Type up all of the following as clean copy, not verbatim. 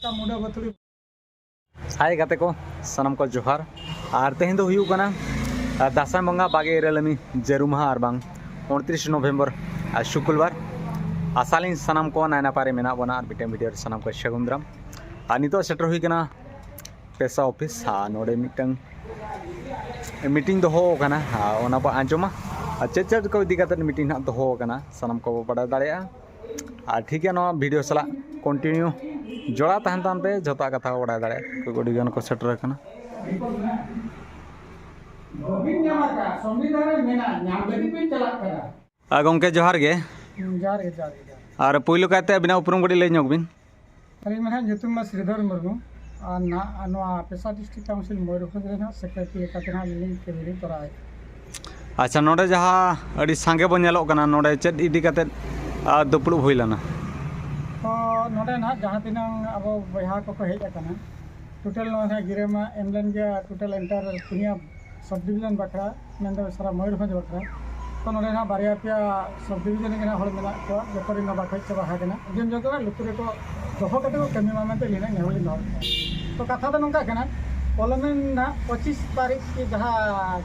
लाड़का मुंडा बथुड़ी हाय गाते को सनम को जोहार और तेहन दो हुयू कना दासाई बंगा बागे इरलमी जरूमाहा और बांग 29 नवंबर शुक्रवार आसालिन सनम को नाय नापारे मेना बना और बिटेम वीडियो सनम को शगुंद्राम और नितो सेटर हुई कना पेसा ऑफिस नोडे मिटंग मीटिंग दो कना ओना बा आंजोमा चेक चेक को इदी काते मीटिंग ना दो कना सनम को बड़ा दाड़िया और ठीक है ना वीडियो सला कंटिन्यू जोड़ा तहन तान पे जोता कथा बड़ा दाड़े कोई गोडी गान को सेटर कना गंके जोहार गे और पुइलो काते बिना उपरुम गोडी ले ᱧᱚᱜ ᱵᱤᱱ अरे मैं ᱧᱩᱛᱩᱢ मा श्रीधर मुर्मू और ना पेशा डिस्ट्रिक्ट काउंसिल मयूरभंज रे सेक्रेटरी लेकाते ना लिंक के वीडियो तोराय अच्छा नोडे जहाँ अड़ी सांगे बन नेलो कना नोडे चेद इदी काते दुपड़ुब हुई लना तो नोडे ना जहाँ तिनांग अब बहा को हेज अकना टोटल ना गिरेमा एमलेन के total entire Punia sub division बखरा मेंदो सारा मयूरभंज बखरा तो नोडे ना बारिया पे सब डिवीजन के ना हर मेला को जपरी ना बाखै चबा हागना जन जगह लुतुरे को दोहो कते को कमी मामते लेना नेहली न तो कथा तो नंका कना कॉलमेन ना 25 तारीख की जहाँ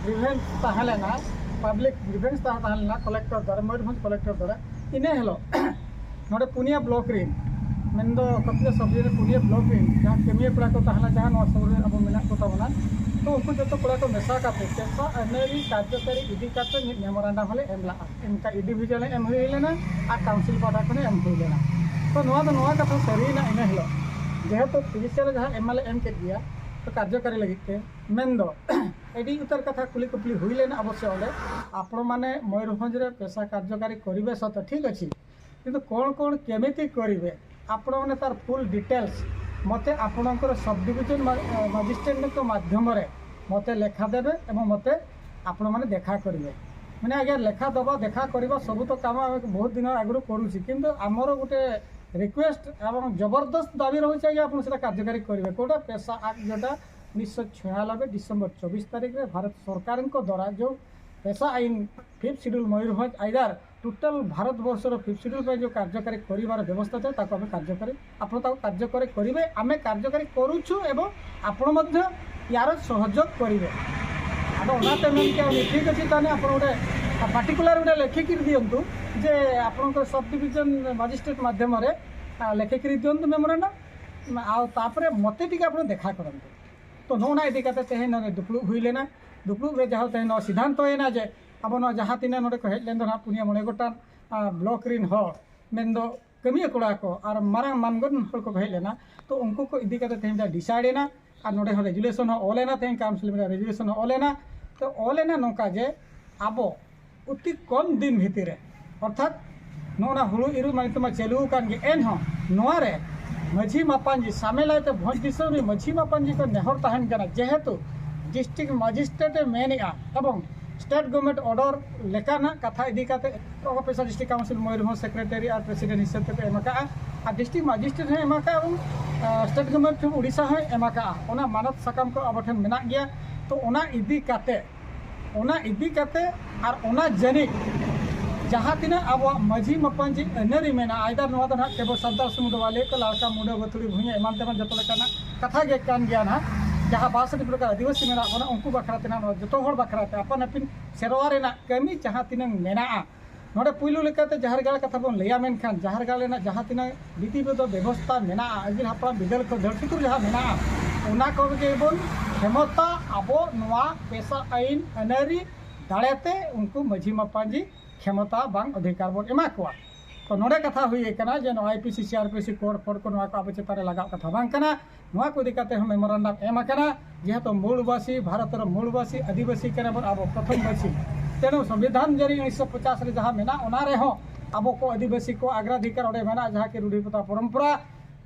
ग्रीवेंस ताहलेना पब्लिक ग्रीवेंस ताहलेना कलेक्टर द्वारा मयूरभंज कलेक्टर द्वारा इने हेलो नोडे पुनिया ब्लॉक रे मेंदो कपिया सब पुनिया ब्लॉक रे जहाँ केमिया पड़ा को ताहला जहाँ नो सब अब मेना को तबना तो उनको जो पड़ा को मेसा काते पेशा अनेरी कार्यकारी इदी काते मेमोरेंडम हले एमला इनका इंडिविजुअल एम हुई लेना आ काउंसिल पाटा को एम हुई लेना तो नोआ कथा सरी ना इने हेलो जेहेतु पुलिसिया जहाँ एमएलए एम के दिया तो कार्यकारी लगे के मेंदो एडी उतर कथा कुली कुपली हुई लेना अवश्य ओले आपण माने मयूरभंज रे पेशा कार्यकारी करिवे सत ठीक अछि किंतु कोन कोन केमिति करिवे आपण माने तार फुल डिटेल्स मते आपणकर सब डिविजन मजिस्ट्रेट के माध्यम रे मते लेखा देबे एवं मते आपण माने देखा करिवे माने आगे लेखा दबा देखा करबा सब तो काम बहुत दिन आगु करूछि किंतु हमर गुटे रिक्वेस्ट एवं जबरदस्त दाबी रही है आप कार्यकारी करेंगे कौटा पेशा एक्ट जोटा 1996 डिसेम्बर 24 तारीख में भारत सरकार द्वारा जो पेशा आईन 5th शेड्यूल मयूरभंज आइदार टोटाल भारत वर्षर 5th शेड्यूल पर जो कार्यकारी कर व्यवस्था थे आम कार्यकारी आप कार्यकारी करेंगे आम कार्यकारी करुचु एवं आपण यार सहयोग करेंगे आना पेमेंट ठीक अच्छे ताने आप गोटे पार्टिकुलर गोटे लेखिकी दिंतु जे आपंकर सब डिविजन मजिस्ट्रेट मध्यम लेखिक दिंतु मेमोरेंडम आउे मत आप देखा करते तो नौना इदी तेहन दुपड़ुब हुई लेना दुपड़ुब जहाँ तेहन सिद्धांत होना जे अब जहाँ तीन नोड़े को हेज लेन पुनिया मणे गोटान ब्लॉक रिन हो मेंदो कमिया कोड़ा को और मारांग मानगन हर को हेज लेना तो उनको को इदी तेहन डिसाइड ना और नोड़े रेजुलेशन ऑलेना तेहन काउंसिल में रेजुलेशन ऑलेना तो ऑलेना नौका जे अब अति कम दिन भितर अर्थात नोना हुड़ू इरु माने चालू कान गे एन हो नोरे माझी मापांजी सामेलाते भोज दिसो में माझी मापांजी को नेहर तहन कना जेहेतु डिस्ट्रिक्ट मजिस्ट्रेट मेनिया एवं स्टेट गवर्नमेंट ऑर्डर लेकाना कथा इदी काते पेशा डिस्ट्रिक्ट काउंसिल मयूरभंज सेक्रेटरी और प्रेसिडेंट हिसाब से एमाका और डिस्ट्रिक्ट मजिस्ट्रेट है एमाका और स्टेट गवर्नमेंट उड़ीसा है एमाका ओना मानत सकाम को अब ठन मेना गया तो ओना इदी काते और ओना जनी जहाँ तीना अब माझी मापांजी अनरी मेना आइदार नोआ तो ना केवल सान्ताल समुदाय वाले को लाड़का मुंडा बथुड़ी भुइया एमान तेमान जतो लेकाना कथा गे कान गया ना जहाँ 62 प्रकार आदिवासी मेना ओना उनको बखरा तेना जतो हर बखरा ते अपन अपन सेरवा रेना कमी जहाँ तीना मेना नोडे पुइलु लेकाते जहर गाल कथा बन लैया मेन खान जहर गाल लेना जहाँ तीना विधिबद्ध व्यवस्था मेना अगिल हापड़ा बिदल को धरती को जहाँ मेना ओना को के बन क्षमता अब नोआ पेशा आईन अनरी दाड़ेते उनको माझी मापांजी क्षमता बांग अधिकार बन एमा कोआ तो नोडे कथा हुई कना जे आईपीसी सीआरपीसी कोड फोड को नोआ को अब चेतारे लगा कथा बांग कना नोआ को दिकाते हम मेमोरेंडम एमा कना जेहेतु मूलवासी भारतर मूलवासी आदिवासी कना बन अब प्रथम बासी तेणु संविधान जारी 1950 रे जहाँ मेना ओना रे हो अब को आदिवासी को अग्राधिकार ओडे मेना जहाँ के रूढ़िप्रथा परंपरा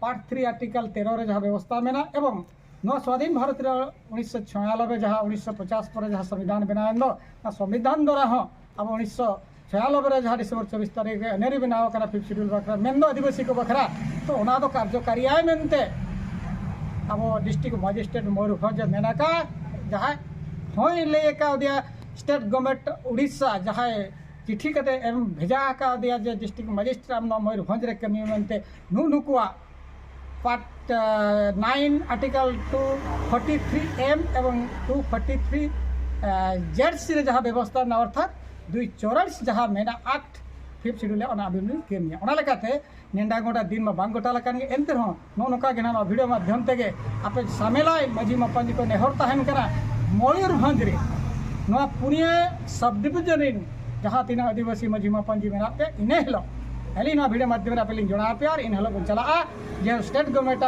पार्ट 3 आर्टिकल 13 रे जहाँ व्यवस्था मेना एवं नवा स्वाधीन भारत 1996 जहाँ 1950 पर जहाँ संविधान बनाए संविधान द्वारा हो अब 1996 जहाँ डिसेम्बर 24 तारीख अनेरी बनाव 5th शेड्यूल बखरा मेन आदिवासी को बखरा तो ओना दो कार्यकारी आए मेनते अब डिस्ट्रिक्ट मजिस्ट्रेट मयूरभंज मेनाका जहाँ हई लेका दिया स्टेट गवर्नमेंट उड़ीसा जहाँ चिठी कते एम भेजा का दिया जे डिस्ट्रिक्ट मजिस्ट्रेट मयूरभंज रे कमी मेनते नुकुआ पार्ट 9 आर्टिकल 243M एवं 243 जेड जहाँ व्यवस्था अर्थात 244 जहाँ मेना एक्ट 5th शेड्यूल अभिन केमिया नेंडा गोटा दिन में बांग गोटा लकान एनते नौका के ना वीडियो माध्यम तेगे आपे सामेलाय माजी मापाजी को नेहर तहन करा मयूरभंज रे नवा पुनिया सब डिविजन इन जहाँ तीन आदिवासी माजी मापाजी मेना पे इने हिलो एली ना वीडियो माध्यम रे आपे जोड़ा पे और इन हिलो बन चला जे स्टेट गवर्नमेंट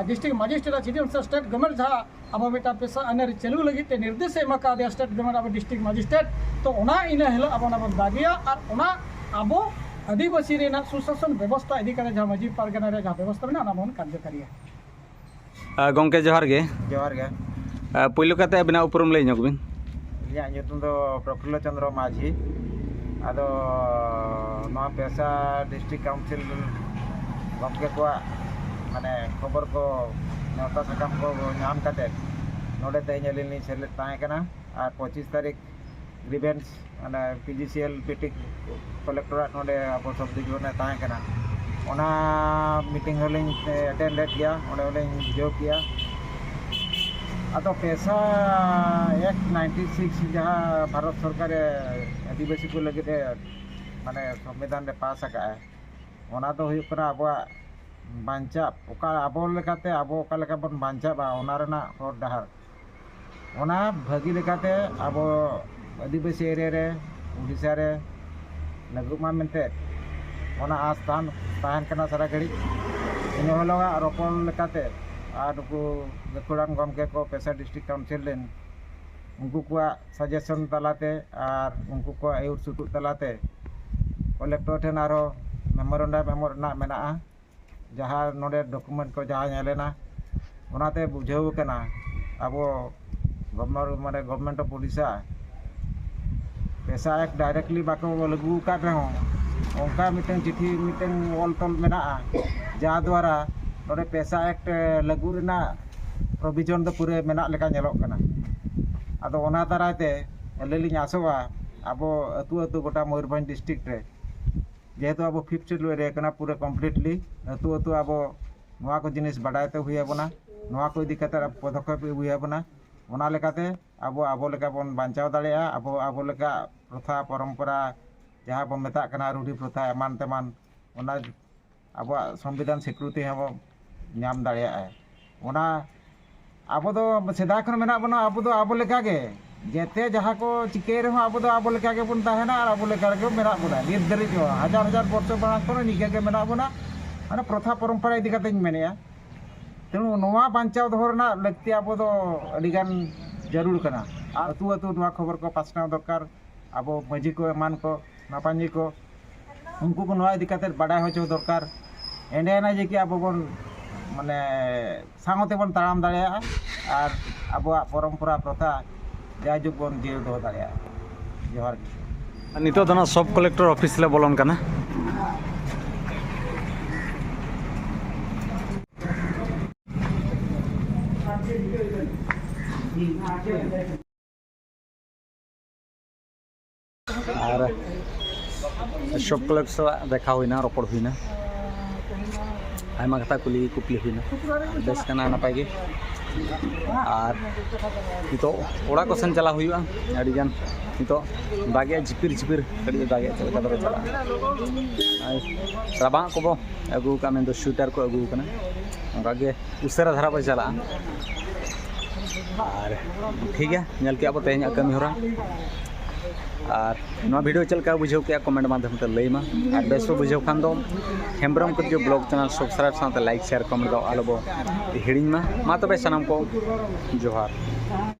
डिस्ट्रिक्ट मजिस्ट्रेट चिदम स्टेट गवर्नमेंट जहाँ अब बेटा पेशा अनर चालू लगी ते निर्देश एमका दे स्टेट गवर्नमेंट अब डिस्ट्रिक्ट मजिस्ट्रेट तो ओना इने हिलो अब ना दागिया और ओना अब आदिवासी सुशासन व्यवस्था इदी करे जहाँ माजी पारगना रे जहाँ व्यवस्था में ना कार्यकारी गंके जोहार गे पुइलो कते अबिना उपरुम लई नगबिन इया nyutum do Prafulla Chandra Majhi ado no Pesa district council gomke ko mane खबर को नेवता सकम को नाम कते नोडे ते nyalini सेलेक्ट ताहे kana और 25 तारीख ग्रीवेंस माने PGCL पिटिक कलेक्टोरेट नोडे अब सब दिगोने ताहे kana ओना मीटिंग होलिंग अटेंडेड किया ओडे होलिंग जो किया अतो पैसा एक 96 जहाँ भारत सरकार आदिवासी को लगे माने संविधान रे पास आका है ओना तो हुई करा अब बांचा ओका अब लेकाते अब ओका लेका बन बांचा बा ओना रेना हर डहार ओना भागी लेकाते अब आदिवासी एरिया रे उड़ीसा रे लगुमा मेनते ओना आस्थान ताहन कना सारा घड़ी इन हलवा रोपण लेकाते और को गकुड़ान गमके को पेशा डिस्ट्रिक्ट काउंसिल लेन उनको को सजेशन तलाते और उनको को आयुर सुतु तलाते कलेक्टर ठेन आरो मेमोरेंडम मेना जहाँ नोडे डॉक्यूमेंट को जहाँ नेलेना ओनाते बुझाव कना अब गवर्नमेंट ऑफ उड़ीसा पैसा एक डायरेक्टली बाको लगू का रहो उनका मिटन चिट्ठी मिटन ऑल तल मेना जहाँ द्वारा नोडे पैसा एक्ट लागू रेना प्रोविजन तो पूरे मेना लेका नेलोक कना आदो ओना ताराते एलेलिኝ आसोवा अब अतु अतु गोटा मयूरभंज डिस्ट्रिक्ट रे जेहेतु अब 5th शेड्यूल रे कना पूरे कंप्लीटली अतु अतु अब नोआ को जिनिस बाडायते हुई बना नोआ को इदी कते पदक्षेप हुई बना ओना लेकाते अब लेका बन बांचाव दाड़िया अब लेका प्रथा परंपरा जहाँ बन मेता कना रूढ़ी प्रथा एमान तेमान ओना अब संविधान स्वीकृति हम नाम दाड़िया है ओना अब दो सेदा खन मेना बना अब लेका गे जेते जहाँ को चिके रहो अब लेका गे बन ताहेना और अब लेका गे मेना बना नित दरी जो हजार हजार वर्ष बना को निके गे मेना बना माने प्रथा परंपरा इदी कते मेनेया तेणु नोआ बांचाव दोहरना लगती अब दो अडिगान जरूर कना अतु अतु नोआ खबर को पासना दरकार अब मजी को एमान को नापांजी को उनको को नोआ इदी कते बाडा होचो दरकार एंडेना जे कि अब बन माने सांगते बन ताराम दाड़िया और अब परंपरा प्रथा जाजुग बन जीव दो दाड़िया जोहार नितो दना सब कलेक्टर ऑफिस ले बोलन कना और सब कलेक्टर देखा हुईना रोपड़ हुईना आयमा कथा कुली कुपली हुईना बेस कना नपाय गे और नितो ओड़ा को सन चला हुईवा अडिगान नितो दागे झिपिर झिपिर कड़ी दागे चलका दरे चला राबा को बो अगु का में दो शूटर को अगु कना ओरागे उसरा धारा पर चला और ठीक है नेल के अब तेज कमी होरा और ना वीडियो चलका बुझाव के कमेंट माध्यम ते लैमा और बेस बुझाव खान दो हेम्ब्रम को जो ब्लॉग चैनल सब्सक्राइब साथ लाइक शेयर कमेंट दो आलोबो हिड़िंग मा तबे सनम को जोहार।